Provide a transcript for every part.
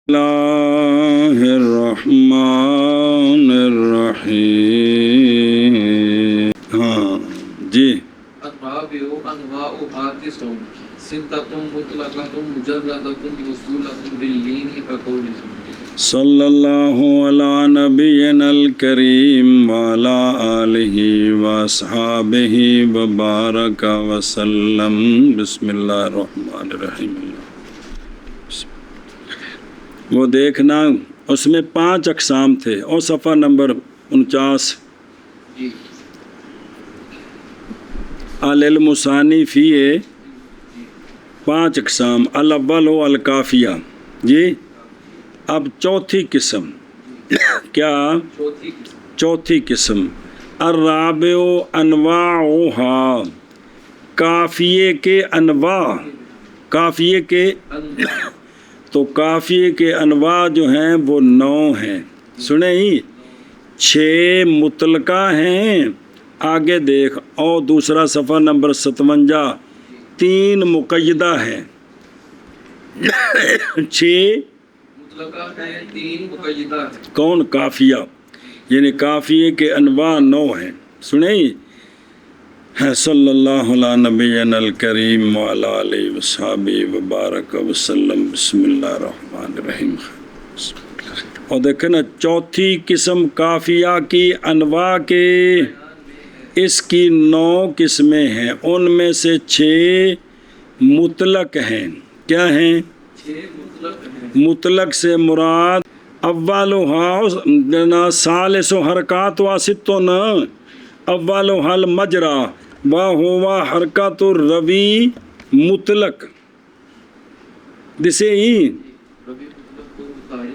اللہ الرحمن الرحیم. ہاں جی. الرابع انواع حادث ستۃ مطلقۃ مجردۃ موصولۃ باللین كقولہ صلی اللہ علی نبینا الکریم وعلی آلہ واصحابہ وبارک وسلم. بسم اللہ الرحمن الرحیم. وہ دیکھنا اس میں 5 اقسام تھے اور صفحہ نمبر 49. العلم ثانی فیہ 5 اقسام. الاول و الکافیہ. جی اب چوتھی قسم. کیا چوتھی قسم؟ الرابع انواعها. کافیے کے انواع. کافیے کے تو کافیے کے انواع جو ہیں وہ 9 ہیں. سنیں ہی 6 مطلقہ ہیں. آگے دیکھ. اور دوسرا صفحہ نمبر 57 3 مقیدہ ہیں. 6 مطلقہ ہیں 3 مقیدہ ہیں. کون؟ کافیہ. یعنی کافیے کے انواع 9 ہیں. سنیں ہی. صلی اللہ علی نبینا الکریم وعلی آلہ وصحبہ وبارک وسلم. بسم اللہ الرحمن الرحیم. اور دیکھیں نا چوتھی قسم کافیہ کی انواع کے اس کی 9 قسمیں ہیں. ان میں سے 6 مطلق ہیں. کیا ہیں؟ 6 مطلق ہیں. مطلق سے مراد اولها ثالث حرکات واسطن. اولها المجرا وهو حرکات الروی مطلق. جسے ہی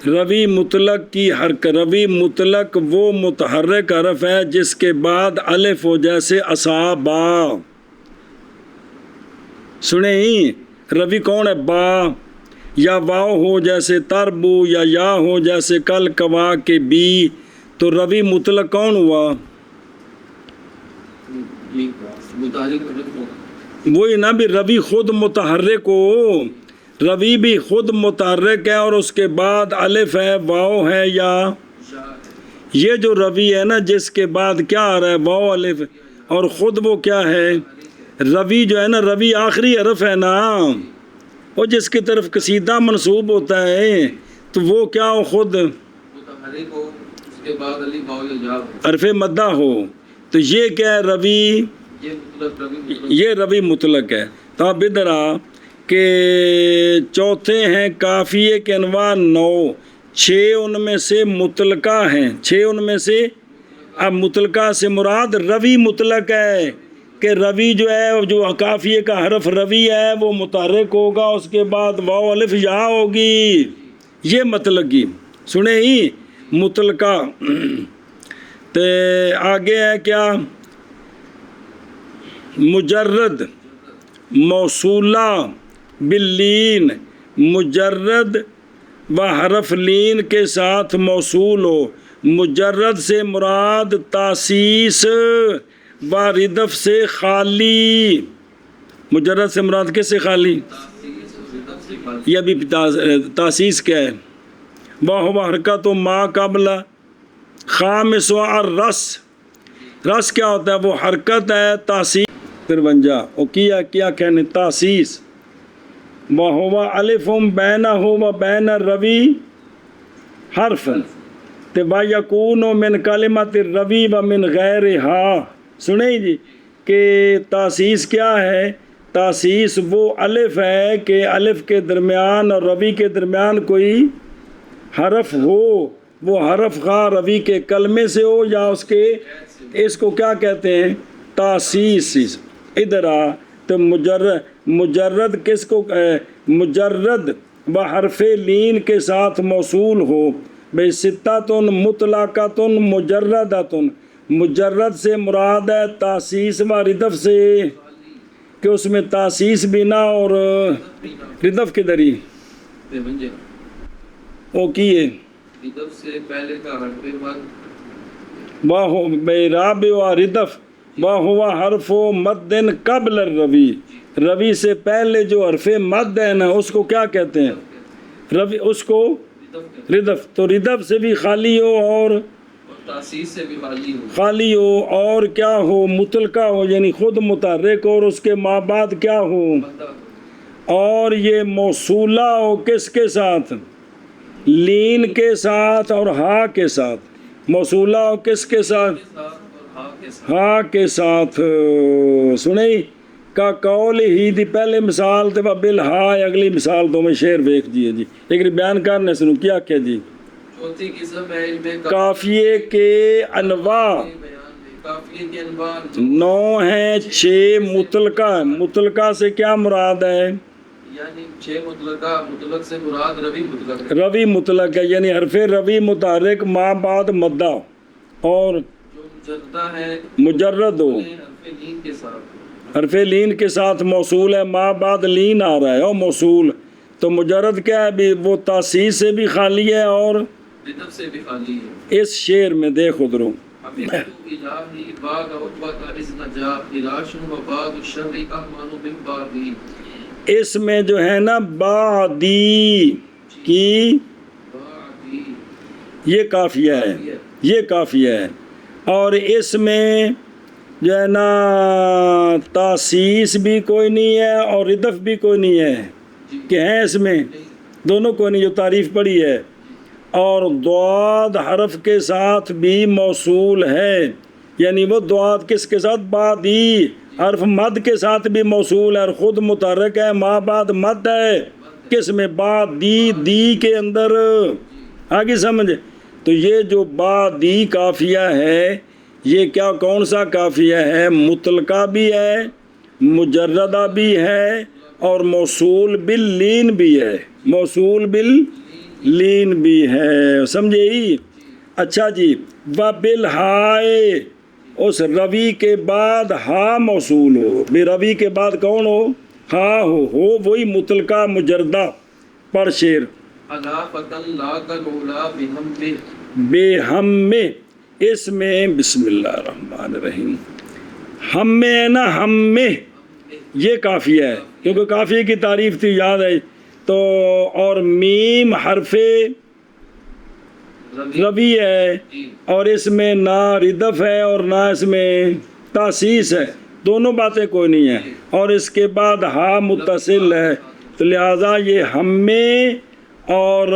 روی مطلق کی حرکت. روی مطلق وہ متحرک حرف ہے جس کے بعد الف ہو جیسے اصابا. سنیں ہی. روی کون ہے؟ با. یا واو ہو جیسے تربو یا ہو جیسے کل کوا کے بی. تو روی مطلق کون ہوا؟ وہی نا بھی. روی خود متحرک ہو. روی بھی خود متحرک ہے اور اس کے بعد الف ہے واو ہے یا. یہ جو روی ہے نا جس کے بعد کیا آ رہا ہے؟ واو الف. اور خود وہ کیا ہے؟ روی جو ہے نا روی آخری حرف ہے نا. وہ جس کی طرف قصیدہ منسوب ہوتا ہے تو وہ کیا ہو؟ خود متحرک ہو. اس کے بعد الف واو یا یا حرف مدہ ہو. تو یہ کیا ہے؟ روی. یہ روی مطلق ہے. تو اب ادھر آ کہ چوتھے ہیں کافیے کے انواع 9. 6 ان میں سے مطلقہ ہیں. 6 ان میں سے. اب مطلقہ سے مراد روی مطلق ہے کہ روی جو ہے جو کافیے کا حرف روی ہے وہ متحرک ہوگا. اس کے بعد واو الف یا ہوگی. یہ مطلق کی. سنیں ہی مطلقہ. تے آگے ہے کیا؟ مجرد موصولہ باللین. مجرد و حرف لین کے ساتھ موصول ہو. مجرد سے مراد تاسیس و ردف سے خالی. مجرد سے مراد کس سے خالی؟ یہ بھی تاسیس کیا ہے؟ وہ حرکت و ما قبل خامس و الرس. رس کیا ہوتا ہے؟ وہ حرکت ہے تاسیس. 53 وہ کیا کہنے تاسیس. وَهُوَ الف بینہ و بین الروی حرف. وَيَكُونُ مِنْ كَلِمَةِ الروی وَمِنْ غَيْرِهَا. سنیں جی کہ تاسیس کیا ہے؟ تاسیس وہ الف ہے کہ الف کے درمیان اور روی کے درمیان کوئی حرف ہو. وہ حرف خواہ روی کے کلمے سے ہو یا اس کے. اس کو کیا کہتے ہیں؟ تاسیس. ادھر آ. تو مجرد کس کو؟ مجرد و حرف لین کے ساتھ موصول ہو. بھئی ستۃ مطلقۃ مجردۃ. مجرد سے مراد ہے تاسیس و ردف سے کہ اس میں تاسیس بھی نہ اور ردف کی دری وہ کیے. ردف سے پہلے کا حرف مد بے راب و ردف وَهُوَ حرف مد قبل الروی. روی سے پہلے جو حرف مد ہے نا اس کو کیا کہتے ہیں؟ روی اس کو ردف، تو ردف سے بھی خالی ہو اور تاسیس سے بھی خالی ہو، خالی ہو اور کیا ہو، متلقہ ہو، یعنی خود متحرک اور اس کے ماں بعد کیا ہو، مدہ اور یہ موصولہ ہو کس کے ساتھ، لین کے ساتھ اور ہا کے ساتھ، موصولہ ہو کس کے ساتھ، کے ساتھ اور ہا کے ساتھ، ہا کے ساتھ، سنئی کا قول ہی دی پہلے مثال تے بالہا، اگلی مثال تو میں شعر ویکھ جی جی ایک بیان کرنے سنو کیا کیا جی، چوتھی قسم ہے علم کافیے کے انواع بیان میں، کافیے کے انواع 9 ہیں، 6 مطلقہ ہیں، مطلقہ سے کیا مراد ہے، یعنی 6 مطلقہ، مطلق سے مراد روی مطلق ہے، روی مطلق ہے، یعنی حرف روی متحرک ماں بعد مدہ اور جو مجردہ ہے مجرد ہو، حرف لین کے ساتھ، حرف لین کے ساتھ موصول ہے، ماں بعد لین آ رہا ہے اور موصول، تو مجرد کیا ہے بھی وہ تاسیس سے بھی خالی ہے اور ردف سے بھی خالی ہے۔ اس شعر میں دیکھو درو حمدت الہی بعد عقبۃ اذ نجا فراش و بعد الشر احمن من بعدی، اس میں جو ہے نا بعدی کی بعدی یہ کافیہ ہے، یہ کافیہ ہے، اور اس میں جو ہے نا تاسیس بھی کوئی نہیں ہے اور ردف بھی کوئی نہیں ہے، کہ ہیں اس میں دونوں کوئی نہیں، جو تعریف پڑھی ہے، اور ضاد حرف کے ساتھ بھی موصول ہے، یعنی وہ ضاد کس کے ساتھ، بعدی حرف مد کے ساتھ بھی موصول ہے اور خود متحرک ہے، ماں بعد مد ہے، کس میں، بعدی دی کے اندر، آگے سمجھ، تو یہ جو بعدی کافیہ ہے یہ کیا کون سا کافیہ ہے، مطلقہ بھی ہے، مجردہ بھی ہے اور موصول باللین بھی ہے، موصول باللین بھی ہے، سمجھے ہی، اچھا جی، وبالہائے، اس روی کے بعد ہا موصول ہو، بے روی کے بعد کون ہو، ہا ہو وہی مطلقہ مجردہ، پڑھ شعر، الا فتن لا کلولا بہم بہ، بے ہم میں، اس میں بسم اللہ الرحمن الرحیم، ہم میں ہے نا، ہم میں یہ کافیہ ہے، کیونکہ کافیہ کی تعریف تھی یاد ہے، تو اور میم حرف روی ہے اور اس میں نہ ردف ہے اور نہ اس میں تاسیس ہے، دونوں باتیں کوئی نہیں ہیں، اور اس کے بعد ہا متصل ہے، تو لہٰذا یہ ہم میں اور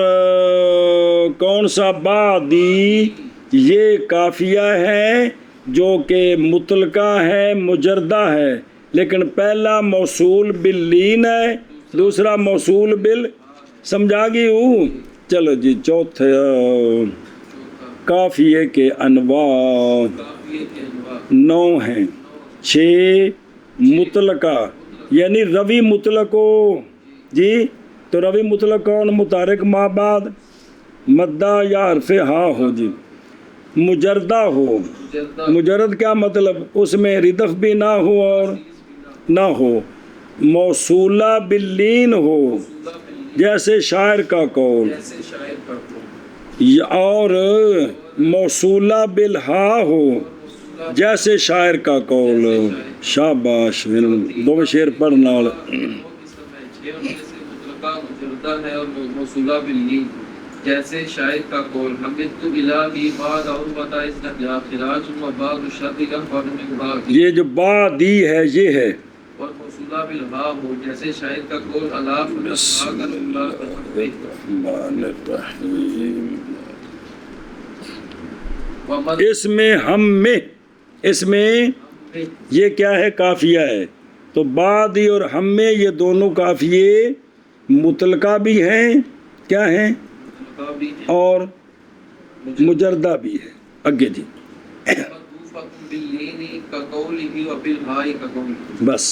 کون سا بعدی یہ کافیہ ہے جو کہ مطلقہ ہے، مجردہ ہے، لیکن پہلا موصول باللین ہے، دوسرا موصول بال، سمجھا گی ہوں، چلو جی چوتھے کافیے کے انواع کافیے کے انواع 9 ہیں، 6 مطلقہ، یعنی روی مطلق ہو جی، تو روی مطلق کون، متحرک ماں بعد مدہ یا حرف ہا ہو جی، مجردہ ہو، مجردہ مجرد کیا مطلب، اس میں ردف بھی نہ ہو اور نہ ہو، موصولہ باللین ہو، جیسے شاعر کا قول، جیسے شاعر کا قول، اور موصولہ بالہا ہو، جیسے شاعر کا قول، شاباش، دو شعر پڑھنا والا، مطلقہ مجردہ ہے اور موصولہ باللین، جیسے شاعر کا قول، حمدت الہی بعد عقبۃ اذ نجا فراش و بعد الشر احمن من بعدی، یہ جو بعدی ہے یہ ہے، اور موصولہ بالہا ہو، جیسے شاعر کا قول، الا فتن لا کلولا بہم بہ، الرحمن الرحیم، ومد اس میں ہم میں، اس میں یہ کیا ہے، کافیہ ہے، تو بعدی اور ہم میں یہ دونوں کافیے مطلقہ بھی ہیں، کیا ہیں، مطلقہ بھی ہے، اور مجردہ بھی ہے، اگے جی مدوفۃ باللین کقولہ وبالہاء کقولہ، بس،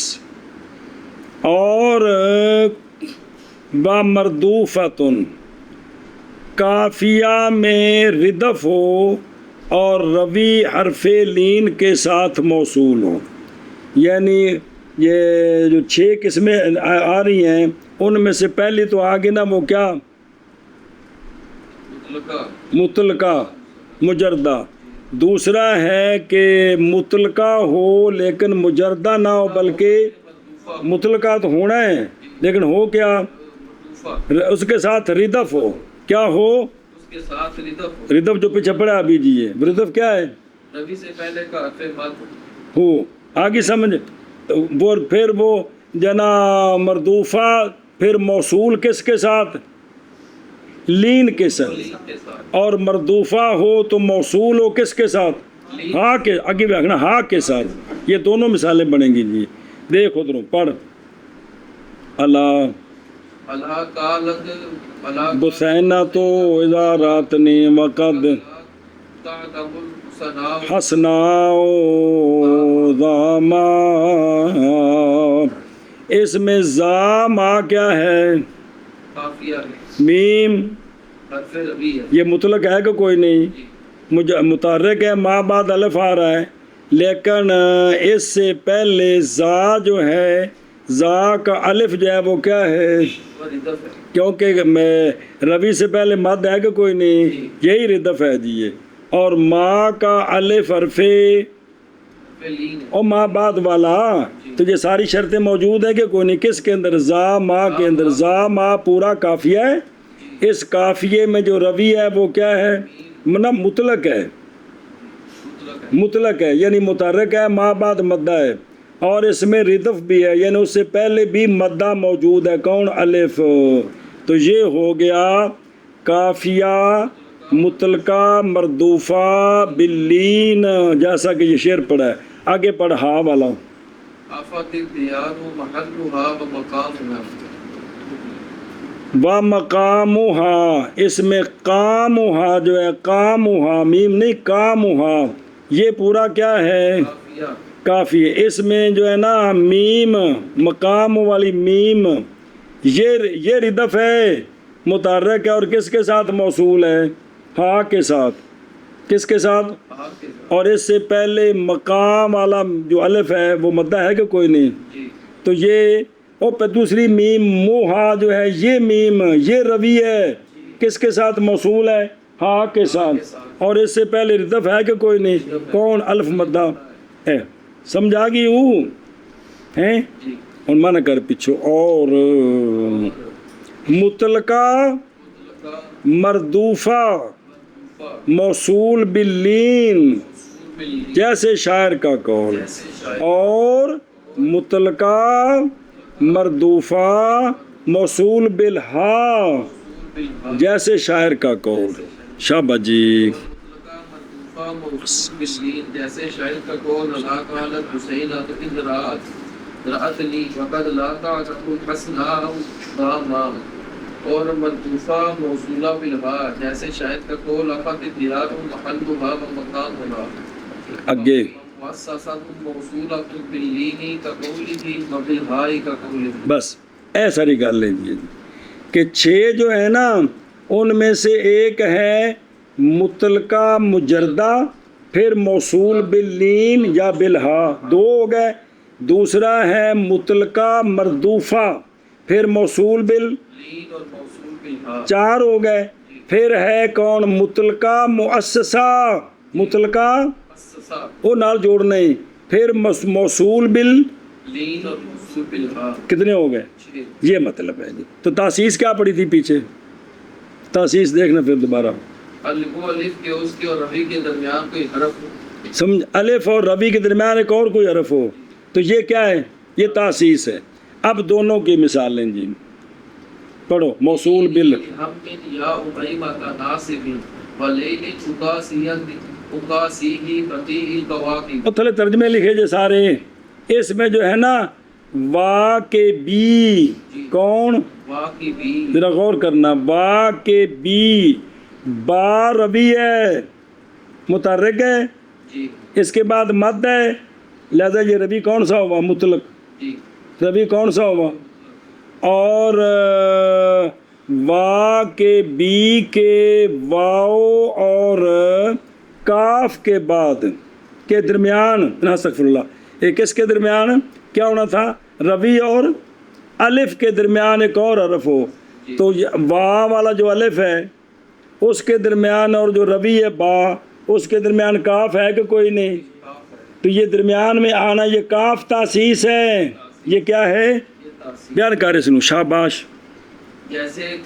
اور مردوفتن، کافیہ میں ردف ہو اور روی حرف لین کے ساتھ موصول ہو، یعنی یہ جو 6 قسمیں آ رہی ہیں ان میں سے پہلی تو آگے نا وہ کیا، مطلقہ مطلقہ مجردہ، دوسرا ہے کہ مطلقہ ہو لیکن مجردہ نہ ہو بلکہ مطلقہ تو ہونا ہے لیکن ہو کیا، مردوفہ اس کے ساتھ ردف ہو، کیا ہو؟ اس کے ساتھ ردف ہو، ردف جو پیچھے پڑا ابھی جی ہے، ردف کیا ہے؟ ربی سے پہلے کا حرف مد ہو، آگے سمجھ وہ پھر وہ جنا مردوفہ، پھر موصول کس کے ساتھ؟ لین کے ساتھ، لین کے ساتھ، اور مردوفہ ہو تو موصول ہو کس کے ساتھ؟ لین ہاں کے آگے بھی رکھنا، ہاں کے ساتھ۔ یہ دونوں مثالیں بنیں گی جی، دیکھو ادھر پڑھ، اللہ اللہ کالت اللہ بسینہ تو اذا راتنی وقد تعتب الحسناء حسنا ذاما، اس میں ذاما کیا ہے؟ قافیہ ہے، میم، حرف ربی ہے، یہ مطلق ہے کہ کوئی نہیں؟ جی متحرک ہے، ما بعد الف آ رہا ہے، لیکن اس سے پہلے زا جو ہے، زا کا الف جو ہے وہ کیا ہے؟ وہ ردف ہے، کیونکہ میں روی سے پہلے مد ہے کہ کوئی نہیں؟ یہی ردف ہے جی یہ، اور ما کا الف حرف حرف لین ہے، اور ما بعد والا، تو یہ ساری شرطیں موجود ہیں کہ کوئی نہیں؟ کس کے اندر؟ زا ما کے اندر، زا ما پورا قافیہ ہے، اس قافیے میں جو روی ہے وہ کیا ہے؟ مطلق ہے، مطلق ہے، مطلق ہے یعنی متحرک ہے، ما بعد مدہ ہے، اور اس میں ردف بھی ہے یعنی اس سے پہلے بھی مدہ موجود ہے، کون؟ الف۔ تو یہ ہو گیا قافیہ مطلقہ مردوفہ باللین، جیسا کہ یہ شعر پڑھا ہے۔ آگے پڑھ ہا والا، آفت الدیار محلها ومقامها، و مقامها، اس میں قامها جو ہے، قامها میم نہیں قامها، یہ پورا کیا ہے؟ قافیہ کافی ہے۔ اس میں جو ہے نا میم، مقام والی میم، یہ ردف ہے، متحرک ہے، اور کس کے ساتھ موصول ہے؟ ہا کے ساتھ۔ کس کے ساتھ؟ آپ کے ساتھ، اور اس سے پہلے مقام والا جو الف ہے وہ مدہ ہے کہ کوئی نہیں؟ جی تو یہ اور پہ دوسری میم موہا جو ہے، یہ میم یہ روی ہے، کس کے ساتھ موصول ہے؟ ہا کے ساتھ، اور اس سے پہلے ردف ہے کہ کوئی نہیں؟ کون؟ الف مدہ ہے۔ سمجھا گی وہ ہیں؟ جی اور مانا کر پیچھو، اور مطلقہ مطلقہ مردوفہ مردوفہ موصول باللین، موصول باللین، جیسے شاعر کا قول، جیسے شاعر اور مطلقہ مردوفہ موصول بالہا، موصول بالہا، جیسے شاعر کا قول۔ شابہ جی، مطلقہ مردوفہ موصول باللین، جیسے شاعر کا قول، اللہ قالت حسینۃ اذ رأتنی وقد لا تعتب الحسناء ذاما، اور مردوفہ موصولہ بالہا، جیسے شاعر کا قول، آفت الدیار محلها ومقامها، آگے مؤسسۃ موصولۃ باللین کقولہ وبالہاء کقولہ۔ بس ایسا ہی کر لیجیے کہ 6 جو ہے نا ان میں سے ایک ہے مطلقہ مجردہ، پھر موصول باللین یا بالہا، 2 ہو گئے۔ دوسرا ہے مطلقہ مردوفہ، پھر موصول بال، لین اور موصول بالہا، 4 ہو گئے۔ پھر ہے کون؟ مطلقہ مؤسسہ، مطلقہ مؤسسہ، وہ نال جوڑنا ہی، پھر موصول بال، لین اور موصول بالہا، کتنے ہو گئے؟ 6۔ یہ مطلب ہے جی۔ تو تاسیس کیا پڑی تھی پیچھے؟ تاسیس دیکھنا پھر دوبارہ، الف کے اس کے اور روی کے درمیان کوئی حرف ہو، سمجھ، الف اور روی کے درمیان ایک اور کوئی حرف ہو، تو یہ کیا ہے؟ یہ تاسیس ہے۔ اب دونوں کی مثالیں جی پڑھو، موصول بال، ہم من یا امیمہ ناصب ولیل اقاسیہ فتیہ الکواکب۔ اور تھوڑے ترجمے لکھے جے سارے، اس میں جو ہے نا وا کے بی، کون؟ واقبی، ذرا غور کرنا، وا کے بی، با روی ہے، متحرک ہے، جی اس کے بعد مد ہے، لہذا یہ روی کون سا ہوا؟ مطلق۔ جی روی کون سا ہوا؟ اور وا کے بی کے واو اور کاف کے بعد کے درمیان، استغفر اللہ، ایک اس کے درمیان کیا ہونا تھا؟ روی اور الف کے درمیان ایک اور حرف ہو، تو وا والا جو الف ہے اس کے درمیان اور جو روی ہے با، اس کے درمیان کاف ہے کہ کوئی نہیں؟ تو یہ درمیان میں آنا، یہ کاف تاسیس ہے، یہ کیا ہے؟ یہ تاثیر، بیان کر اس نو، شاباش۔ جیسے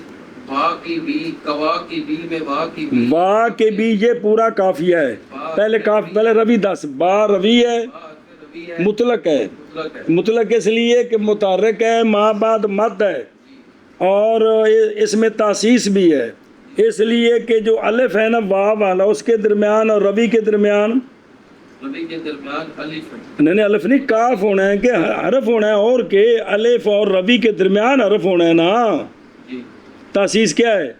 وا کی بی، کوا کی بی میں وا کی بی، وا کے بھی یہ پورا قافیہ ہے. پہلے روی 10 با روی ہے، روی ہے، مطلق ہے. مطلق ہے. مطلق اس لیے کہ متحرک ہے، ماں بعد مد ہے، اور اس میں تاسیس بھی ہے. اس لیے کہ جو الف ہے نا وا والا، اس کے درمیان اور روی کے درمیان روی کے درمیان الف ہے. نہیں الف نہیں، کاف ہونا ہے کہ حرف ہونا ہے، اور کہ الف اور روی کے درمیان حرف ہونا ہے نا. جی تاسیس کیا ہے؟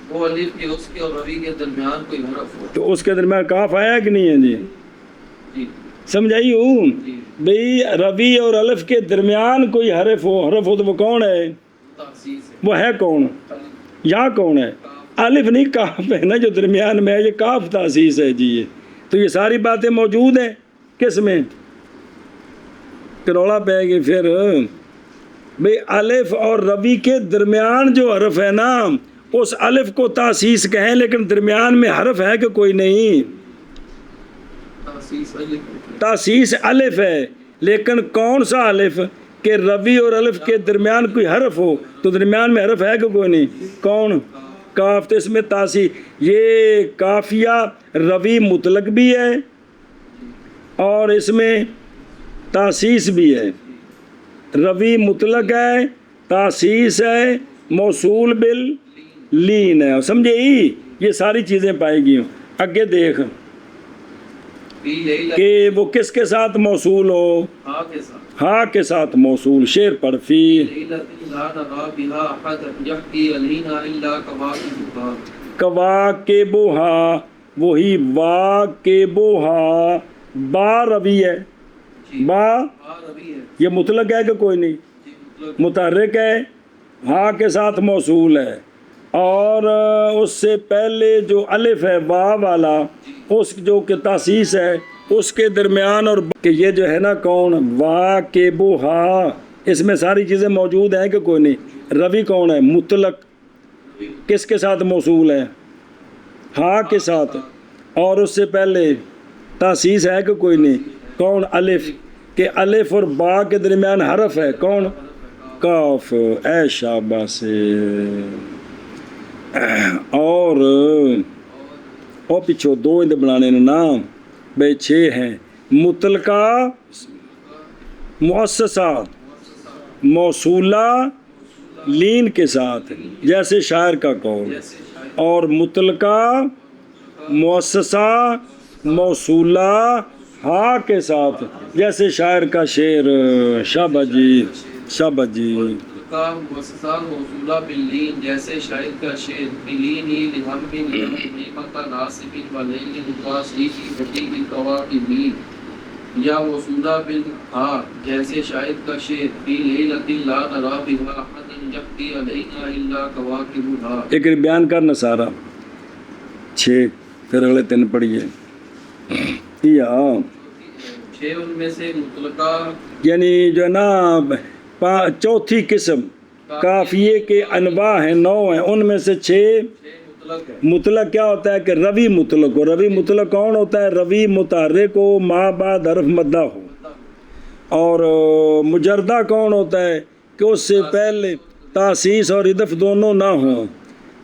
وہ الف کے اس کے اور روی کے درمیان کوئی حرف ہو. تو اس کے درمیان کاف آیا کہ نہیں ہے جی؟ جی سمجھائی ہوں جی. بھئی روی اور الف کے درمیان کوئی حرف ہو تو وہ کون ہے؟ تخصیص ہے. وہ ہے کون؟ الف، یہاں کون ہے؟ الف نہیں، کاف ہے نا جو درمیان میں ہے، یہ کاف تاسیس ہے جی. یہ تو یہ ساری باتیں موجود ہیں کس میں؟ کروڑا پہ گی پھر بھئی الف اور روی کے درمیان جو حرف ہے نا، اس الف کو تاسیس کہیں، لیکن درمیان میں حرف ہے کہ کوئی نہیں. تخصیص الف ہے. تاسیس الف ہے، لیکن کون سا الف؟ کہ روی اور الف کے درمیان کوئی حرف ہو تو درمیان میں حرف ہے کہ کوئی نہیں. کون؟ کاف. تو اس میں تاسیس، یہ کافیہ روی مطلق بھی ہے اور اس میں تاسیس بھی ہے. روی مطلق ہے، تاسیس ہے، موصول باللین ہے. سمجھے ہی؟ یہ ساری چیزیں پائے گی. آگے دیکھ بی لیلہ کہ وہ کس کے ساتھ موصول ہو؟ ہا کے ساتھ. ہاں کے ساتھ موصول. شعر پڑھ. فی لیلہ لا نرا بها احد یحکی علینا الا کواکبها. کواکبہا، وہی واکبہا، با روی ہے. جی. با ہا روی ہے. یہ مطلق ہے کہ کوئی نہیں؟ جی مطلق. متحرک ہے، ہاں کے ساتھ موصول ہے، اور اس سے پہلے جو الف ہے وا والا، اس جو کہ تاسیس ہے، اس کے درمیان اور کہ یہ جو ہے نا کون؟ واکبہا. اس میں ساری چیزیں موجود ہیں کہ کوئی نہیں؟ روی کون ہے؟ مطلق. کس کے ساتھ موصول ہے؟ ہاں کے ساتھ. اور اس سے پہلے تاسیس ہے کہ کوئی نہیں؟ کون؟ الف. کہ الف اور با کے درمیان حرف ہے. کون؟ کاف. اے شاباش. اور پچھو دو اندے بنانے نا بھئی 6 ہیں. مطلقہ، مؤسسہ، موصولہ لین کے ساتھ جیسے شاعر کا قول، اور مطلقہ، مؤسسہ، موصولہ ہاں کے ساتھ جیسے شاعر کا شعر. شاباش جی، شاباش جی. کا مؤسسہ موصولہ باللین جیسے شاعر کا شعر. بلین ہی لہم بن نیمت ناصب ولیل نقاسی کی بٹی کی کواکبی. یا موصولہ بالہا جیسے شاعر کا شعر. فی لیلۃ لا نرا بها احد یحکی علینا الا کواکبها. ایک بیان کرنا سارا 6 پھر اگلے 3 پڑھیے. یا 6 ان میں سے مطلقہ یعنی جو ہے نا چوتھی قسم کافیے کے انواع ہیں، 9 ہیں، ان میں سے 6 مطلق ہے. مطلق کیا ہوتا ہے؟ کہ روی مطلق ہو. روی مطلق کون ہوتا ہے؟ روی متحرک ہو، ما بعد حرف مدہ ہو. اور مجردہ کون ہوتا ہے؟ کہ اس سے پہلے تاسیس اور ردف دونوں نہ ہوں.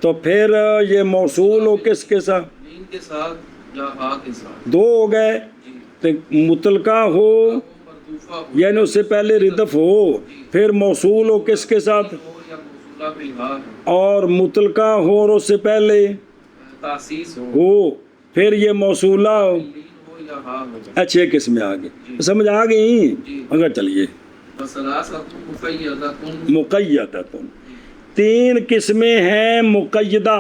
تو پھر یہ موصول ہو کس کے ساتھ؟ لین کے ساتھ یا ہا کے ساتھ. 2 ہو گئے. تو مطلقہ ہو مردوفہ ہو یعنی اس سے پہلے ردف ہو، پھر موصول ہو کس کے ساتھ؟ یا موصولہ بالہا اور مطلقہ ہو اور اس سے پہلے تاسیس ہو، پھر یہ موصولہ ہو. لین ہو یا ہا ہو. اچھے قسمیں آ گئی. سمجھ آ گئی؟ اگر چلیے وثلاثۃ مقیدۃ. مقیدۃ. 3 قسمیں ہیں مقیدہ.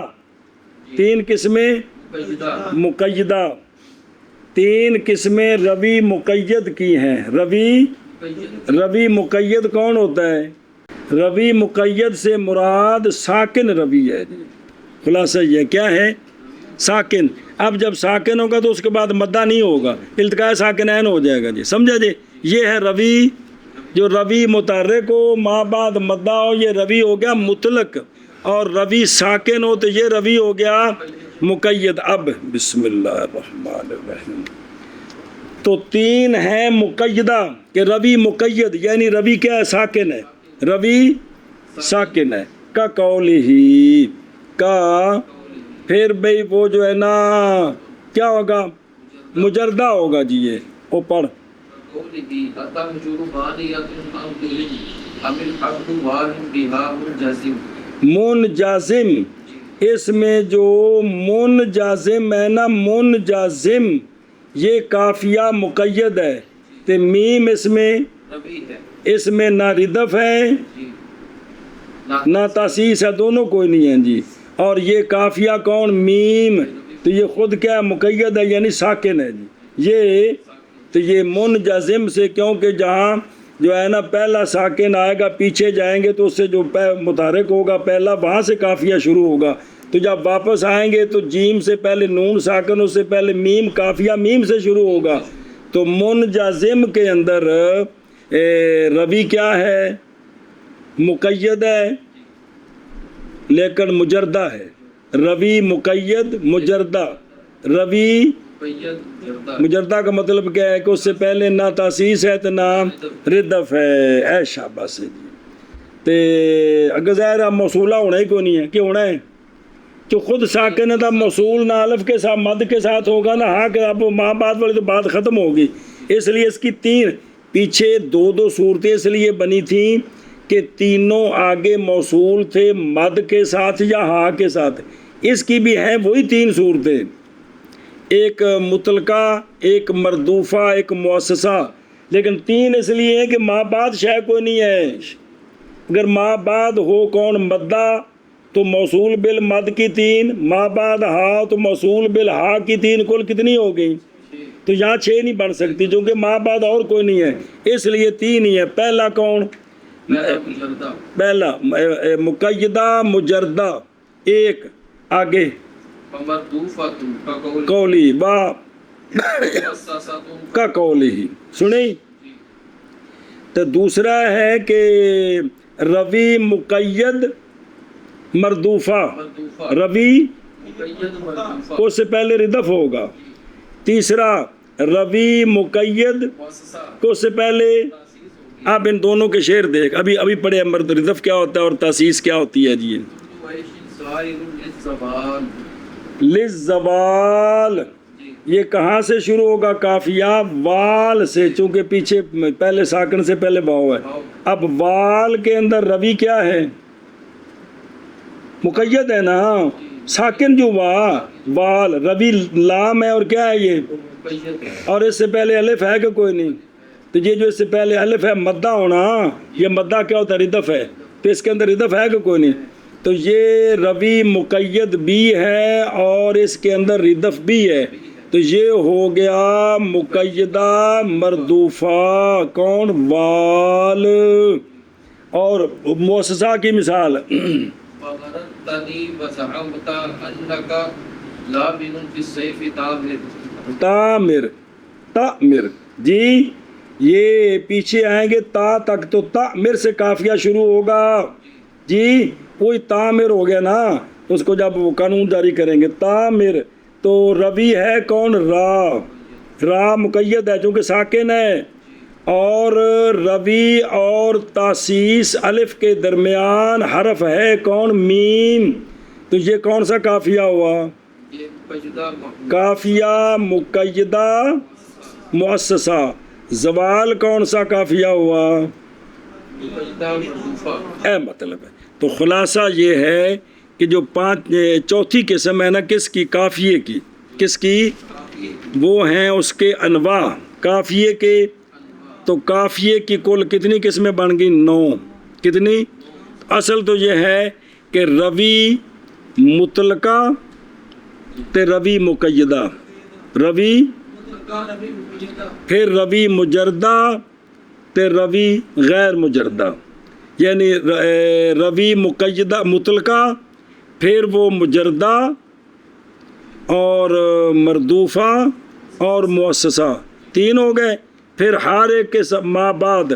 3 قسمیں مقیدہ. مقیدہ. 3 قسمیں روی مقید کی ہیں. روی مقید کون ہوتا ہے؟ روی مقید سے مراد ساکن روی ہے. خلاصہ یہ کیا ہے؟ ساکن. اب جب ساکن ہوگا تو اس کے بعد مدہ نہیں ہوگا، التقاء ساکنین ہو جائے گا جی. سمجھا جی؟ یہ ہے روی. جو روی متحرک ہو، ما بعد مدہ ہو، یہ روی ہو گیا مطلق. اور روی ساکن ہو تو یہ روی ہو گیا مقید. اب بسم اللہ الرحمن الرحیم. تو 3 ہیں مقیدہ کہ روی مقید، یعنی روی کیا ہے؟ ساکن ہے. روی ساکن ہے. کا قولی کا، پھر بھئی وہ جو ہے نا کیا ہوگا، مجردہ ہوگا جی، یہ وہ پڑھ قوله اتهجر بانية أم أم الحق واهم بها منجزم. منجازم، اس میں جو منجازم ہے نا، منجازم یہ قافیہ مقید ہے، تو میم اس میں ربی ہے، اس میں نہ ردف ہے جی نہ تاسیس ہے، دونوں کوئی نہیں ہے جی، اور یہ قافیہ کون، میم، تو یہ خود کیا ہے، مقید ہے یعنی ساکن ہے جی، یہ تو یہ منجزم سے، کیونکہ جہاں جو ہے نا پہلا ساکن آئے گا پیچھے جائیں گے تو اس سے جو متحرک ہوگا پہلا وہاں سے قافیہ شروع ہوگا، تو جب واپس آئیں گے تو جیم سے پہلے نون ساکن، اس سے پہلے میم، قافیہ میم سے شروع ہوگا، تو منجزم کے اندر روی کیا ہے، مقید ہے لیکن مجردہ ہے، روی مقید مجردہ، روی قید جردہ مجردہ کا مطلب کیا ہے کہ اس سے پہلے نہ تاسیس ہے تو نہ ردف ہے، اے شاباش ہے جی، تے اگر ظاہر موصولہ ہونا ہی کوئی نہیں ہے، کیوں ہونا ہے کہ خود ساکن ہے، تھا موصول نہ الف کے ساتھ مد کے ساتھ ہوگا نا، ہاں کہ اب ماں بعد والی تو بات ختم ہوگی، اس لیے اس کی تین پیچھے دو صورتیں اس لیے بنی تھیں کہ تینوں آگے موصول تھے مد کے ساتھ یا ہاں کے ساتھ، اس کی بھی ہیں وہی تین صورتیں، ایک مطلقہ، ایک مردوفہ، ایک مؤسسہ، لیکن تین اس لیے ہے کہ ماں بعد شے کوئی نہیں ہے، اگر ماں بعد ہو کون مدہ تو موصول بالمد کی تین، ماں بعد ہا تو موصول بالہا کی تین، کل کتنی ہو گئی، تو یہاں 6 نہیں بن سکتی چونکہ ماں بعد اور کوئی نہیں ہے، اس لیے 3 ہی ہے، پہلا کون، پہلا مجردہ پہلا مقیدہ مجردہ، ایک آگے فمردوفۃ کا قول قولی با مؤسسۃ کا قولی ہی سنی، تو دوسرا ہے کہ روی مقید مردوفہ، مردوفہ روی مقید مردوفہ اس سے پہلے ردف ہوگا، تیسرا روی مقید مؤسسہ کو اس سے پہلے، تاسیس ہوگی. آپ ان دونوں کے شعر دیکھ، ابھی پڑھے، مرد ردف کیا ہوتا ہے اور تاسیس کیا ہوتی ہے جی، کل عیش سائر للزوال. للزوال، جی یہ کہاں سے شروع ہوگا، قافیہ وال سے، چونکہ پیچھے پہلے ساکن سے پہلے واو ہے، اب وال کے اندر روی کیا ہے، مقید ہے نا، ساکن جو وال، روی لام ہے اور کیا ہے یہ، مقید ہے. اور اس سے پہلے الف ہے کہ کوئی نہیں، تو یہ جو اس سے پہلے الف ہے مدہ ہونا، یہ مدہ کیا ہوتا ہے، ردف ہے، تو اس کے اندر ردف ہے کہ کوئی نہیں، تو یہ روی مقید بھی ہے اور اس کے اندر ردف بھی ہے، تو یہ ہو گیا مقیدہ مردوفہ، کون، وال، اور مؤسسہ کی مثال فغررتنی وزعمت انک لامن فی السیف تامر. تعمر، تعمر جی، یہ پیچھے آئیں گے تا تک تو تعمر سے قافیہ شروع ہوگا جی، وہی تعمر ہو گیا نا، اس کو جب وہ قانون جاری کریں گے، تعمر، تو روی ہے کون، را مقید ہے چونکہ ساکن ہے، اور روی اور تاسیس الف کے درمیان حرف ہے کون، میم، تو یہ کون سا قافیہ ہوا، یہ مقیدہ قافیہ مقیدہ مؤسسہ، زوال کون سا قافیہ ہوا، مقیدہ مردوفہ. اے مطلب ہے، تو خلاصہ یہ ہے کہ جو چوتھی قسم ہے نا کس کی، قافیے کی، کس کی، وہ ہیں اس کے انواع قافیے کے، تو قافیے کی کل کتنی قسمیں بن گئی، 9، کتنی، اصل تو یہ ہے کہ روی مطلقہ تے روی مقیدہ، روی، پھر روی مجردہ تے روی غیر مجردہ، یعنی روی مقیدہ مطلقہ، پھر وہ مجردہ اور مردوفہ اور مؤسسہ، 3 ہو گئے، پھر ہر ایک کے ماں بعد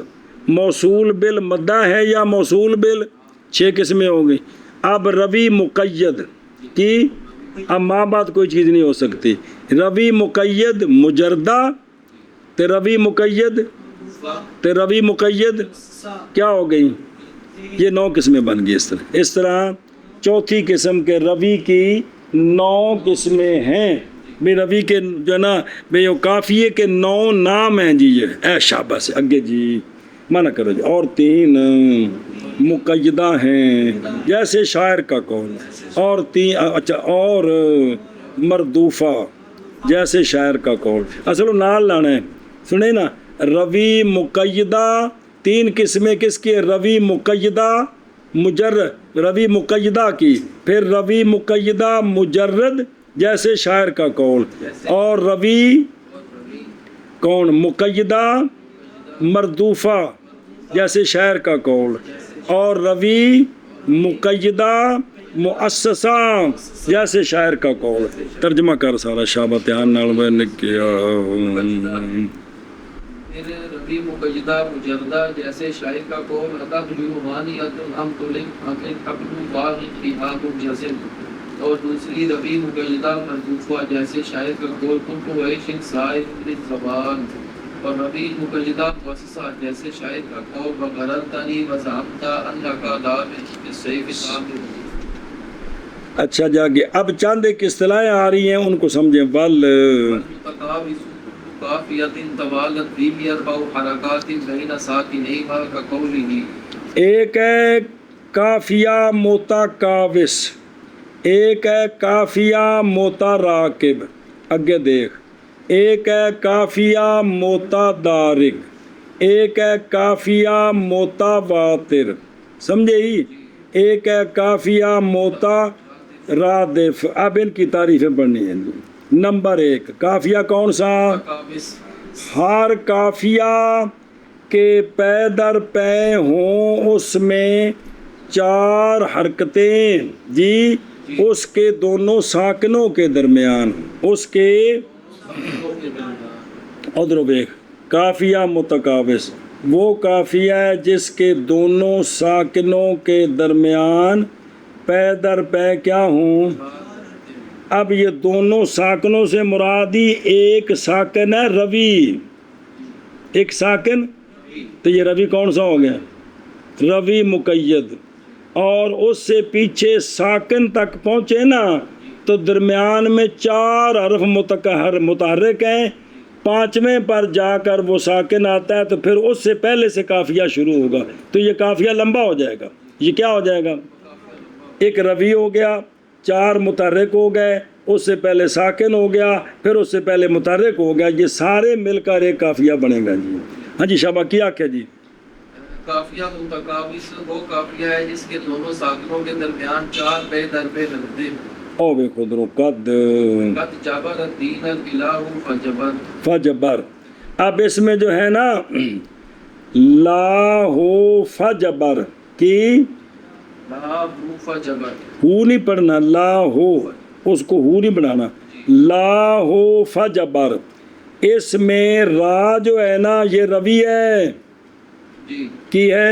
موصول بالمدہ ہے یا موصول بال، 6 قسمیں ہو گئی، اب روی مقید کی، اب ماں بعد کوئی چیز نہیں ہو سکتی، روی مقید مجردہ تے روی مقید کیا ہو گئی، یہ 9 قسمیں بن گئی اس طرح چوتھی قسم کے روی کی 9 قسمیں ہیں بے روی کے جو ہے نا بے قافیے کے 9 نام ہیں جی یہ اے شاباش اگے جی منع کرو جی اور 3 مقیدہ ہیں جیسے شاعر کا قول اور 3 اچھا اور مردوفہ جیسے شاعر کا قول اصل نال لانا ہے سنیں نا روی مقیدہ 3 قسمیں کس کی روی مقیدہ مجرد روی مقیدہ کی پھر روی مقیدہ مجرد جیسے شاعر کا قول اور روی کون مقیدہ مردوفہ جیسے شاعر کا قول اور روی مقیدہ مؤسسہ جیسے شاعر کا قول ترجمہ کر سارا شابہ دھیان نال میں نے کیا ربی مقیدہ مجردہ جیسے شاعر کا قول عطا بجوانی ہم تلک قبل باغ فیہا مجزم اور دوسری ربی مقیدہ مردوفہ جیسے شاعر کا قول کن کو عیش سائر زبان اور ربی مقیدہ مؤسسہ جیسے شاعر کا قول وغررتنی وزعمتا انکا دامن سیف تعمل. اچھا جاگے اب چاند ایک اصطلاحیں آ رہی ہیں ان کو سمجھیں ول کافیت توالت بیمی اربع حرکات بین ساکنیہا کقولہ. ایک ہے کافیہ متقاوس ایک ہے کافیہ متراکب اگے دیکھ ایک ہے کافیہ متدارک ایک ہے کافیہ متواتر سمجھے ہی ایک ہے کافیہ مترادف. اب ان کی تعریفیں پڑھنی ہیں. نمبر 1 کافیہ کون سا ہر کافیہ کے پے در پے ہوں اس میں 4 حرکتیں جی اس کے دونوں ساکنوں کے درمیان اس کے ادھر دیکھ کافیہ متقاوس وہ کافیہ ہے جس کے دونوں ساکنوں کے درمیان پے در پے کیا ہوں. اب یہ دونوں ساکنوں سے مرادی ایک ساکن ہے روی ایک ساکن تو یہ روی کون سا ہو گیا روی مقید اور اس سے پیچھے ساکن تک پہنچے نا تو درمیان میں 4 حرف متحرک ہیں 5ویں پر جا کر وہ ساکن آتا ہے تو پھر اس سے پہلے سے قافیہ شروع ہوگا تو یہ قافیہ لمبا ہو جائے گا. یہ کیا ہو جائے گا ایک روی ہو گیا 4 متحرک ہو گئے اس سے پہلے ساکن ہو گیا پھر اس سے پہلے متحرک ہو گیا یہ سارے مل کر ایک قافیہ بنے گا جی. ہاں جی شابہ کیا کیا جی کافیہ متقاوس وہ کافیہ ہے جس کے دونوں ساکنوں کے درمیان 4 پے در پے لگتے ہیں. او بے خود رو قد جبر الدین الالہ فجبر فجبر. اب اس میں جو ہے نا لا ہو فجبر کی لا ہو فجبر ہو نہیں پڑھنا لا ہو اس کو ہو نہیں بنانا لا ہو فجبر. اس میں را جو ہے نا یہ روی ہے جی کی ہے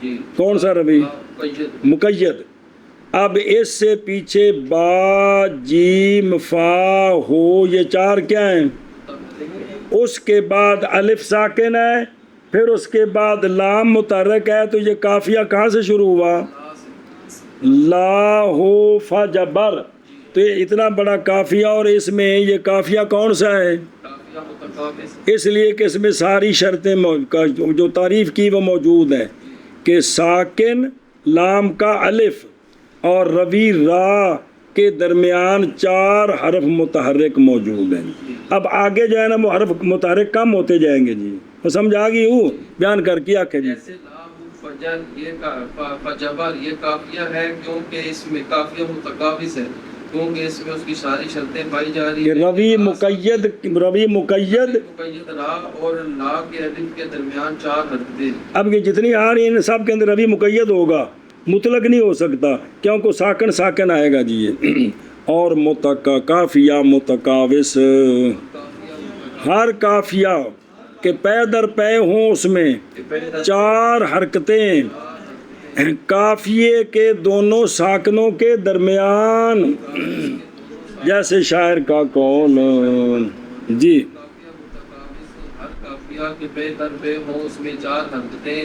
جی کون سا روی مقید مقید. اب اس سے پیچھے با جیم فا ہو یہ 4 کیا ہیں اس کے بعد الف ساکن ہے پھر اس کے بعد لام متحرک ہے تو یہ قافیہ کہاں سے شروع ہوا لا ہو فجبر. تو یہ اتنا بڑا قافیہ اور اس میں یہ قافیہ کون سا ہے کافیہ متقاوس اس لیے کہ اس میں ساری شرطیں جو تعریف کی وہ موجود ہیں کہ ساکن لام کا الف اور روی را کے درمیان 4 حرف متحرک موجود ہیں. اب آگے جو ہے نا وہ حرف متحرک کم ہوتے جائیں گے جی وہ سمجھ آ گئی ہوں بیان کر کیا کہ جی جیسے لا ہو فجر یہ فجبر یہ کافیہ ہے کیونکہ اس میں کافیہ متقاوس ہے کیونکہ اس میں اس کی ساری شرطیں پائی جا رہی کہ ہیں. روی مقید مقید را اور لا کے الف کے درمیان 4 حرکتیں. اب یہ جتنی آ رہی ہیں سب کے اندر روی مقید ہوگا مطلق نہیں ہو سکتا کیونکہ ساکن آئے گا جی یہ. اور کافیہ متقاوس ہر کافیہ کہ پے در پے ہوں اس میں 4 حرکتیں کافیے کے دونوں ساکنوں کے درمیان جیسے شاعر کا قول جی ہر کافیہ کے پے در پے ہوں اس میں 4 حرکتیں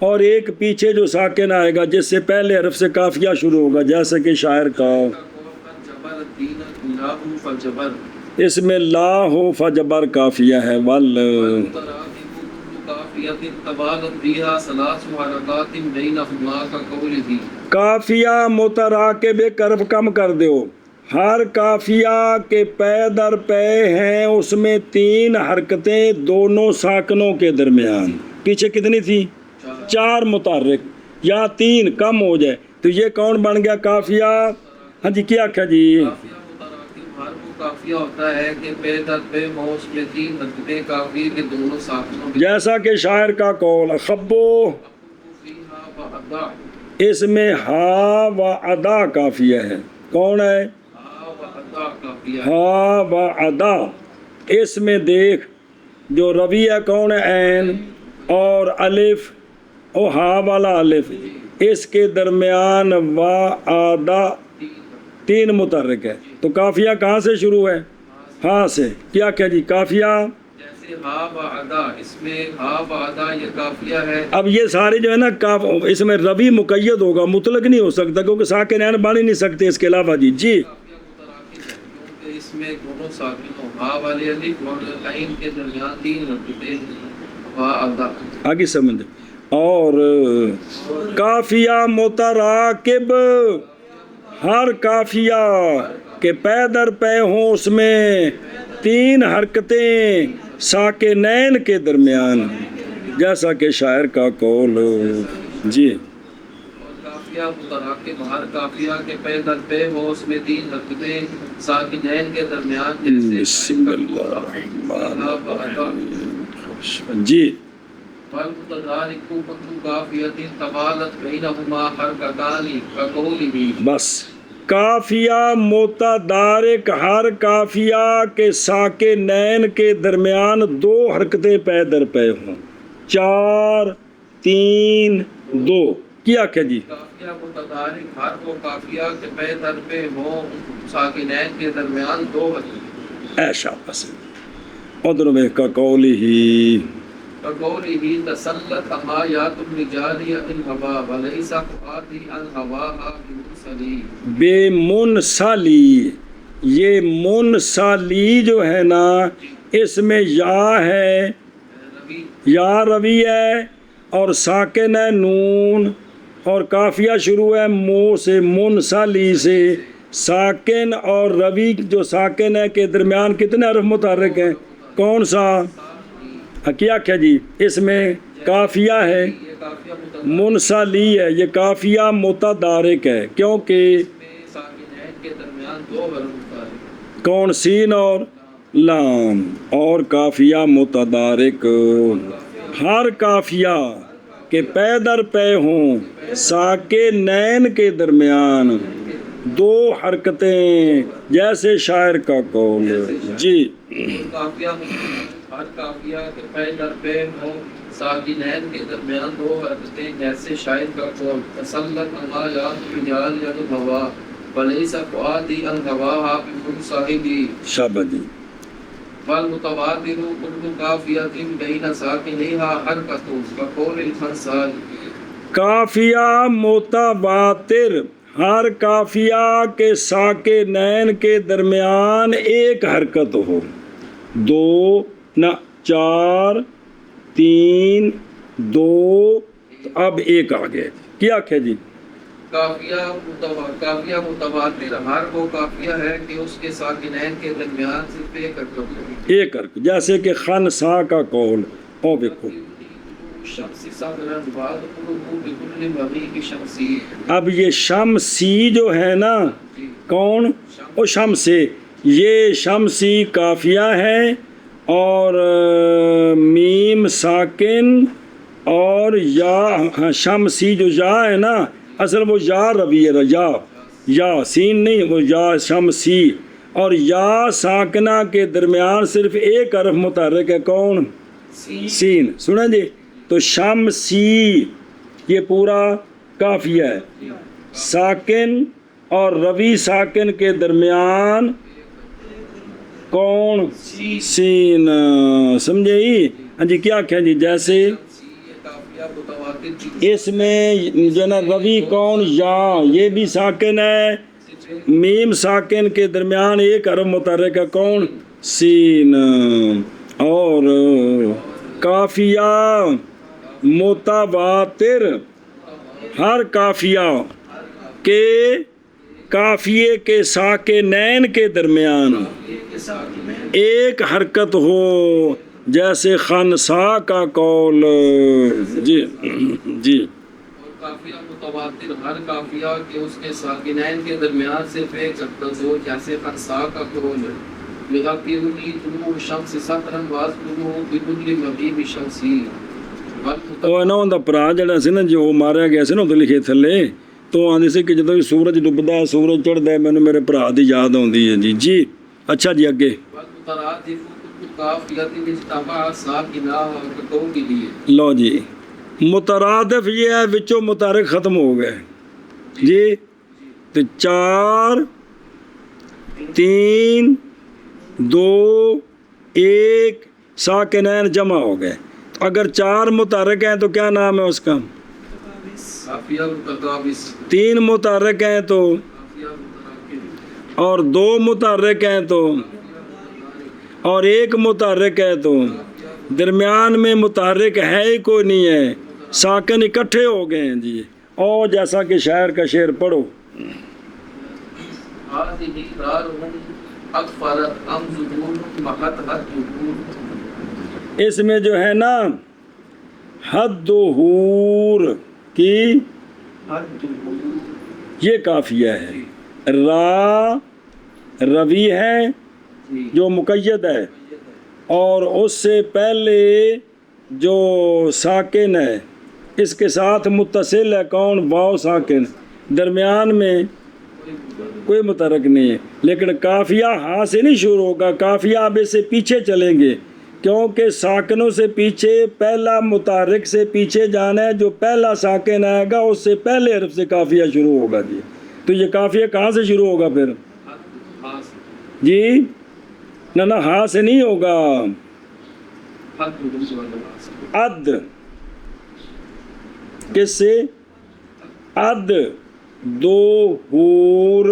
اور ایک پیچھے جو ساکن آئے گا جس سے پہلے حرف سے قافیہ شروع ہوگا، جیسے کہ شاعر کا جبر دین لا فجبر، اس میں لا ہو فجبر قافیہ ہے، ول کافیت تبالت بها ثلاث حرکات بینهما كقوله، قافیہ متراکب کرف کم کر دیو، ہر قافیہ کے پے در پے ہیں اس میں 3 حرکتیں دونوں ساکنوں کے درمیان، پیچھے کتنی تھی؟ 4 متحرک، یا 3 کم ہو جائے تو یہ کون بن گیا قافیہ؟ ہاں جی کیا کہا جی؟ کافیہ متراکب ہر وہ کافیہ ہوتا ہے کہ پے در پے موس میں 3 حرکتیں کافیے کے دونوں ساکنوں کے جیسا کہ شاعر کا قول خبو، فیہا وعدا، اس میں ہا و ادا قافیہ ہے، کون ہے؟ ہا وعدا کافیہ، ہا و ادا، اس میں دیکھ جو روی ہے کون ہے؟ عین اور الف او ہا والا الف، اس کے درمیان و ادا 3 متحرک ہے، تو قافیہ کہاں سے شروع ہے؟ ہاں سے، کیا کہ جی قافیہ؟ جیسے ہا وعدا، اس میں ہا وعدا یہ کافیہ ہے، اب یہ سارے جو ہے نا اس میں روی مقید ہوگا، مطلق نہیں ہو سکتا کیونکہ ساکن عین بن ہی نہیں سکتے اس کے علاوہ جی کافیہ متراکب ہے کیونکہ اس میں دونوں ساکنوں ہا والے الف اور عین کے درمیان 3 حرکتیں وعدا، آگے سمجھ، اور قافیہ متراکب ہر قافیہ کے پے در پے ہوں اس میں 3 حرکتیں ساکنین کے درمیان، جیسا کہ شاعر کا قول جی۔ اور کافیہ متراکب ہر کافیہ کے پے در پے ہو اس میں 3 حرکتیں ساکنین کے درمیان، جیسے بسم اللہ الرحمن ہا وعدا، الرحیم جی۔ والمتدارک کل کافیۃ تبالت بینہما حرکتان کقوله، بس قافیہ متدارک ہر قافیہ کے ساکنین کے درمیان 2 حرکتیں پے در پے ہوں، 4 3 2، کیا کہ جی؟ کافیہ متدارک ہر وہ کافیہ کے پے در پے ہوں ساکنین کے درمیان 2 حرکتیں، ایشا پسند ادھر میں کا قول ہی کقوله تسلت آیات الرجال الہوا ولیس فؤادی الہواها بمرسلی، بے منسلی، یہ منسلی جو ہے نا اس میں یا ہے، روی یا روی ہے اور ساکن ہے نون، اور قافیہ شروع ہے مو سے، منسلی سے، ساکن اور روی جو ساکن ہے کے درمیان کتنے حرف متحرک ہیں؟ کون سا؟ کیا کیا جی؟ اس میں قافیہ ہے، یہ کافیہ متدارک منسلی ہے، یہ قافیہ متدارک ہے کیونکہ میں ساکنین کے درمیان 2 حرف متحرک، کون؟ سین اور لام، اور قافیہ متدارک ہر قافیہ کے پے در پے ہوں ساکنین کے درمیان 2 حرکتیں، جیسے شاعر کا قول جی۔ کافیہ ہر کافیہ کے پے در پے ہوں ساکنین کے درمیان 2 حرکتیں، جیسے شاعر کا قول تسلط آیات الرجال الہوا ولیس فؤادی الہواها بمرسلی، شاباش جی۔ والمتواتر کل کافیۃ بین ساکنیها حرکۃ کقول الخرسائی، قافیہ متواتر ہر قافیہ کے ساکنین کے درمیان 1 حرکت ہو، 2 نہ 4 3 2، اب 1 آ گیا، کیا کہ جی؟ کافیہ متواتر ہر وہ کافیہ ہے کہ اس کے ساکنین کے درمیان صرف 1 حرکت ہو، 1 حرکت، جیسے کہ خنسا کا قول، او دیکھو شمس صبرن بعد قلوب بكل مغیب شمسی، اب یہ شمسی جو ہے نا کون؟ او شمسی، یہ شمسی قافیہ ہے اور میم ساکن اور یا، شمسی جو یا ہے نا اصل وہ یا روی ہے، یا سین نہیں، وہ یا شمسی، اور یا ساکنہ کے درمیان صرف 1 حرف متحرک ہے، کون؟ سین، سنیں جی، تو شمسی یہ پورا قافیہ ہے، ساکن اور روی ساکن کے درمیان کون سی سین سمجھے ہی ہاں جی کیا کہیں جی جیسے یہ کافیہ متواتر کی اس میں جو نا روی کون یا یہ بھی ساکن ہے میم ساکن کے درمیان ایک حرف متحرک ہے کون سین اور کافیہ متواتر ہر کافیہ کے کافیے کے ساکنین کے درمیان کے ساتھ میں ایک حرکت ہو جیسے خنسا کا قول جی جی اور کافیہ متواتر ہر کافیہ کے اس کے ساکنین کے درمیان سے ایک حرکت ہو جیسے خنسا کا قول یغفرنی طلوع الشمس سطرا واذکرہ بکل مغیب شمسی ਉਹ ਨਾ ਉਹਦਾ ਭਰਾ ਜਿਹੜਾ ਸੀ ਨਾ ਜੋ ਮਾਰਿਆ ਗਿਆ ਸੀ ਨਾ ਉਹਦੇ ਲਿਖੇ ਥੱਲੇ ਤੋਂ ਆਂਦੇ ਸੀ ਕਿ ਜਦੋਂ ਵੀ ਸੂਰਜ ਡੁੱਬਦਾ ਹੈ ਸੂਰਜ ਚੜ੍ਹਦਾ ਹੈ ਮੈਨੂੰ ਮੇਰੇ ਭਰਾ ਦੀ ਯਾਦ ਆਉਂਦੀ ਹੈ ਜੀ ਜੀ ਅੱਛਾ ਜੀ ਅੱਗੇ والمترادف كل قافية اجتمع ساكنها وقول لیے ਲਓ ਜੀ مترادف یہ ہے ਵਿੱਚੋਂ متحرک ختم ہو گئے جی تو 4 3 2 1 ساکنین جمع ہو گئے اگر 4 متحرک ہیں تو کیا نام ہے اس کا کافیہ متقابس 3 متحرک ہیں تو کافیہ متراکب اور 2 متحرک ہیں تو اور 1 متحرک ہے تو درمیان میں متحرک ہے ہی کوئی نہیں ہے ساکن اکٹھے ہو گئے ہیں جی اور جیسا کہ شاعر کا شعر پڑھو هذه دارهم اکفرت ام ظهور محت حد ظهور اس میں جو ہے نا حد ظہور کی حد ظهور یہ کافیہ ہے را روی ہے جو مقید ہے اور اس سے پہلے جو ساکن ہے اس کے ساتھ متصل ہے کون واو ساکن درمیان میں کوئی متحرک نہیں ہے لیکن کافیہ ہاں سے نہیں شروع ہوگا کافیہ اب اس سے پیچھے چلیں گے کیونکہ ساکنوں سے پیچھے پہلا متحرک سے پیچھے جانا ہے جو پہلا ساکن آئے گا اس سے پہلے حرف سے کافیہ شروع ہوگا جی تو یہ کافیہ کہاں سے شروع ہوگا پھر جی نہ ہاں سے نہیں ہوگا اد کس سے اد دو ہور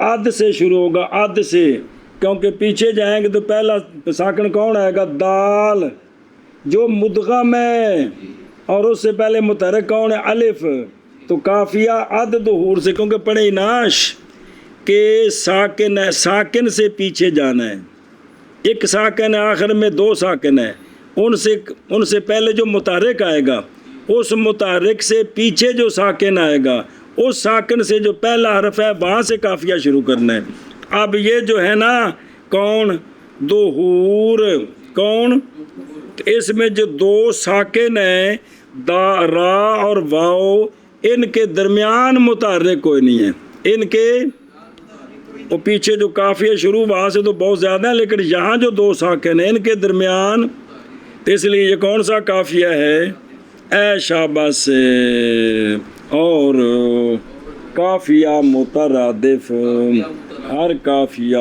اد سے شروع ہوگا اد سے کیونکہ پیچھے جائیں گے تو پہلا ساکن کون آئے گا دال جو مدغم ہے اور اس سے پہلے متحرک کون ہے الف تو کافیہ اد ظہور سے کیونکہ پڑھے ناش کہ ساکن ہے ساکن سے پیچھے جانا ہے ایک ساکن ہے آخر میں 2 ساکن ہے ان سے پہلے جو متحرک آئے گا اس متحرک سے پیچھے جو ساکن آئے گا اس ساکن سے جو پہلا حرف ہے وہاں سے کافیہ شروع کرنا ہے اب یہ جو ہے نا کون ظہور کون اس میں جو 2 ساکن ہیں دا را اور واو ان کے درمیان متحرک کوئی نہیں ہے ان کے اور پیچھے جو کافیہ شروع وہاں سے تو بہت زیادہ ہے لیکن یہاں جو 2 ساکن ہیں ان کے درمیان تو اس لیے یہ کون سا کافیہ ہے اے شاباش اور کافیہ مترادف ہر کافیہ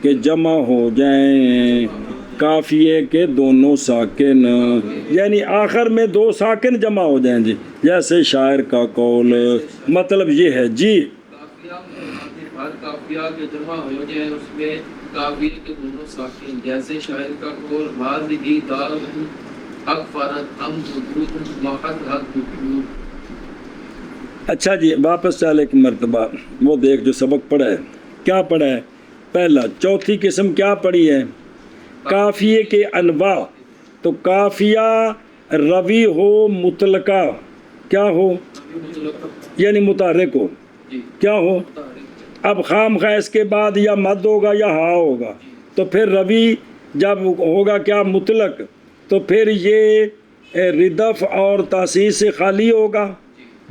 کے جمع ہو جائیں کافیے کے دونوں ساکن یعنی آخر میں 2 ساکن جمع ہو جائیں جی جیسے شاعر کا قول مطلب یہ ہے جی ہر کافیہ کے جمع ہو جائے اس میں کافیے کے دونوں ساکن جیسے شاعر کا قول واذی دارهم اکفرت ام ظهور محت حد ظهور اچھا جی واپس چل ایک مرتبہ وہ دیکھ جو سبق پڑھا ہے کیا پڑھا ہے پہلا چوتھی قسم کیا پڑھی ہے کافیے کے انواع تو کافیہ روی ہو مطلقہ کیا ہو یعنی متحرک ہو کیا ہو اب خام خواہ اس کے بعد یا مد ہوگا یا ہا ہوگا تو پھر روی جب ہوگا کیا مطلق تو پھر یہ ردف اور تاسیس سے خالی ہوگا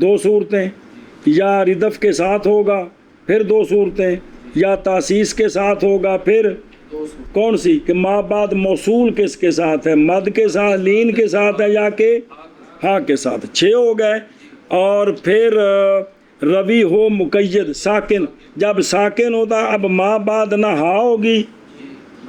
2 صورتیں یا ردف کے ساتھ ہوگا پھر 2 صورتیں یا تاسیس کے ساتھ ہوگا پھر کون سی کہ ماں بعد موصول کس کے ساتھ ہے مد کے ساتھ لین کے ساتھ ہے یا کہ ہاں کے ساتھ 6 ہو گئے اور پھر روی ہو مقید ساکن، جب ساکن ہوتا اب ماں بعد نہ ہا ہوگی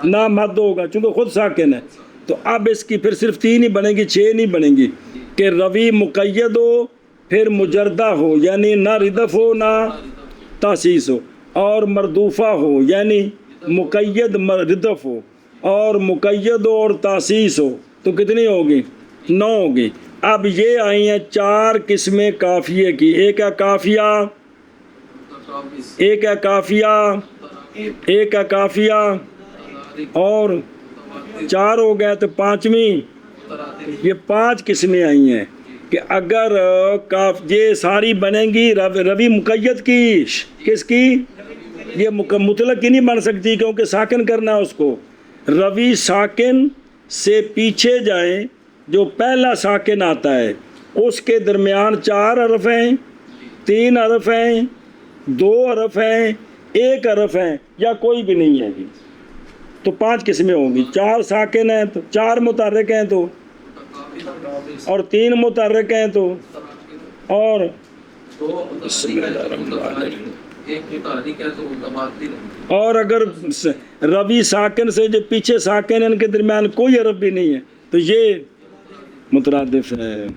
نہ مد ہوگا چونکہ خود ساکن ہے، تو اب اس کی پھر صرف 3 ہی بنے گی، 6 نہیں بنے گی کہ روی مقید ہو پھر مجردہ ہو یعنی نہ ردف ہو نہ تاسیس ہو، اور مردوفہ ہو یعنی مقید ردف ہو، اور مقید ہو اور تاسیس ہو، تو کتنی ہوگی؟ 9 ہوگی۔ اب یہ آئی ہیں 4 قسمیں کافیے کی، ایک ہے کافیہ، ایک ہے کافیہ، ایک ہے کافیہ، اور 4 ہو گئے تو 5ویں، یہ 5 قسمیں آئی ہیں کہ اگر یہ ساری بنیں گی روی مقید کی، کس کی؟ یہ مطلق کی نہیں بن سکتی کیونکہ ساکن کرنا ہے اس کو، روی ساکن سے پیچھے جائیں، جو پہلا ساکن آتا ہے اس کے درمیان 4 حرف ہیں، 3 حرف ہیں، 2 حرف ہیں، 1 حرف ہیں، یا کوئی بھی نہیں ہے جی، تو 5 قسمیں ہوں گی۔ 4 ساکن ہیں تو 4 متحرک ہیں تو، اور 3 متحرک ہیں تو، اور اور اگر روی ساکن سے جو پیچھے ساکن ان کے درمیان کوئی حرف بھی نہیں ہے تو یہ مترادف ہے۔